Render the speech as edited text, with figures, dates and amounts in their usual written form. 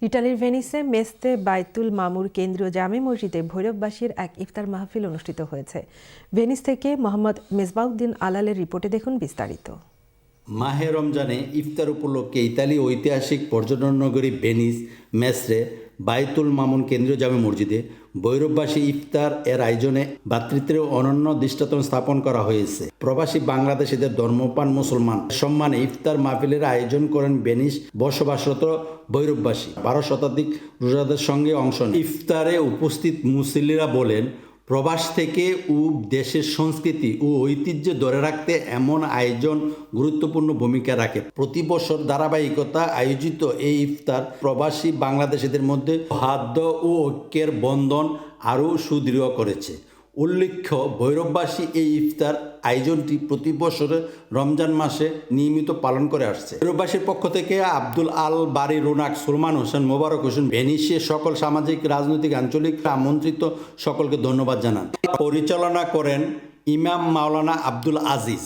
ইটালির ভেনিসে মেস্তে বাইতুল মামুর কেন্দ্রীয় জামে মসজিদে ভৈরববাসীর এক ইফতার মাহফিল অনুষ্ঠিত হয়েছে। ভেনিস থেকে মোহাম্মদ মেজবাউদ্দিন আলালের রিপোর্টে দেখুন বিস্তারিত। মাহে রমজানে ইফতার উপলক্ষে ইতালি ঐতিহাসিক পর্যটন নগরী ভেনিস মেস্রে বাইতুল মামুন কেন্দ্রীয় জামে মসজিদে ভৈরববাসী ইফতার এর আয়োজনে ভ্রাতৃত্বের অনন্য দৃষ্টান্ত স্থাপন করা হয়েছে। প্রবাসী বাংলাদেশিদের ধর্মপ্রাণ মুসলমান সম্মানে ইফতার মাহফিলের আয়োজন করেন ভেনিস বসবাসরত ভৈরববাসী। 12 শতাধিক রোজাদারের সঙ্গে অংশ নেন। ইফতারে উপস্থিত মুসল্লিরা বলেন, প্রবাস থেকে ও দেশের সংস্কৃতি ও ঐতিহ্য ধরে রাখতে এমন আয়োজন গুরুত্বপূর্ণ ভূমিকা রাখে। প্রতি বছর ধারাবাহিকতা আয়োজিত এই ইফতার প্রবাসী বাংলাদেশিদের মধ্যে সৌহার্দ্য ও ঐক্যের বন্ধন আরও সুদৃঢ় করেছে। উল্লেখ্য, ভৈরববাসী এই ইফতার আয়োজনটি প্রতি বছরের রমজান মাসে নিয়মিত পালন করে আসছে। ভৈরববাসীর পক্ষ থেকে আব্দুল আল বারি রোনাক, সুলমান হোসেন, মোবারক হোসেন, ভেনিসের সকল সামাজিক, রাজনৈতিক, আঞ্চলিক আমন্ত্রিত সকলকে ধন্যবাদ জানান। পরিচালনা করেন ইমাম মাওলানা আব্দুল আজিজ।